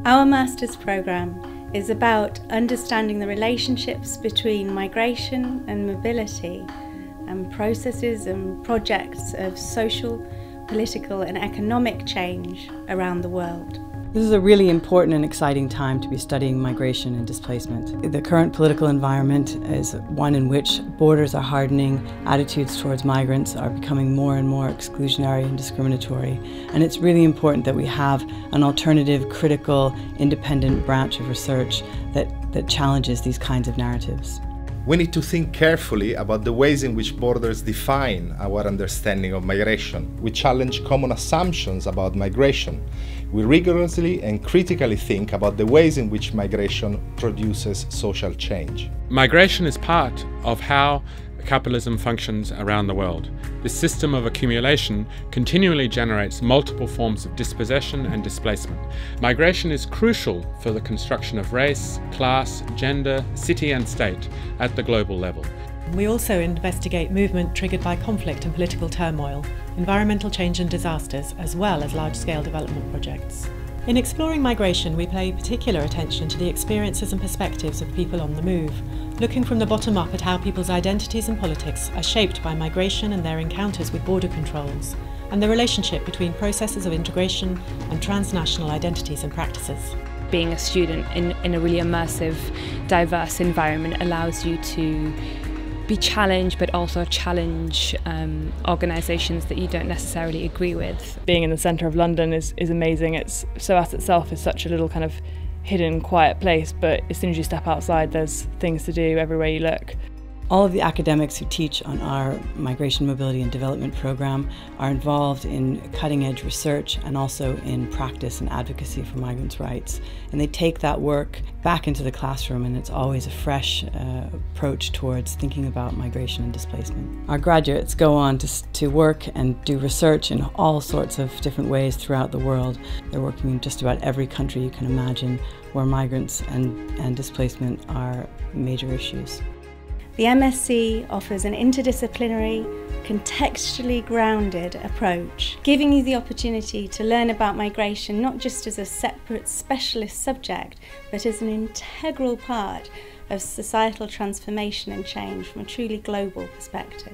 Our master's programme is about understanding the relationships between migration and mobility and processes and projects of social, political and economic change around the world. This is a really important and exciting time to be studying migration and displacement. The current political environment is one in which borders are hardening, attitudes towards migrants are becoming more and more exclusionary and discriminatory, and it's really important that we have an alternative, critical, independent branch of research that challenges these kinds of narratives. We need to think carefully about the ways in which borders define our understanding of migration. We challenge common assumptions about migration. We rigorously and critically think about the ways in which migration produces social change. Migration is part of how capitalism functions around the world. This system of accumulation continually generates multiple forms of dispossession and displacement. Migration is crucial for the construction of race, class, gender, city and state at the global level. We also investigate movement triggered by conflict and political turmoil, environmental change and disasters, as well as large-scale development projects. In exploring migration, we pay particular attention to the experiences and perspectives of people on the move, looking from the bottom up at how people's identities and politics are shaped by migration and their encounters with border controls, and the relationship between processes of integration and transnational identities and practices. Being a student in a really immersive, diverse environment allows you to be challenged, but also challenge organisations that you don't necessarily agree with. Being in the centre of London is amazing. SOAS itself is such a little kind of hidden, quiet place, but as soon as you step outside there's things to do everywhere you look. All of the academics who teach on our Migration, Mobility and Development program are involved in cutting-edge research and also in practice and advocacy for migrants' rights. And they take that work back into the classroom, and it's always a fresh approach towards thinking about migration and displacement. Our graduates go on to work and do research in all sorts of different ways throughout the world. They're working in just about every country you can imagine where migrants and displacement are major issues. The MSc offers an interdisciplinary, contextually grounded approach, giving you the opportunity to learn about migration not just as a separate specialist subject, but as an integral part of societal transformation and change from a truly global perspective.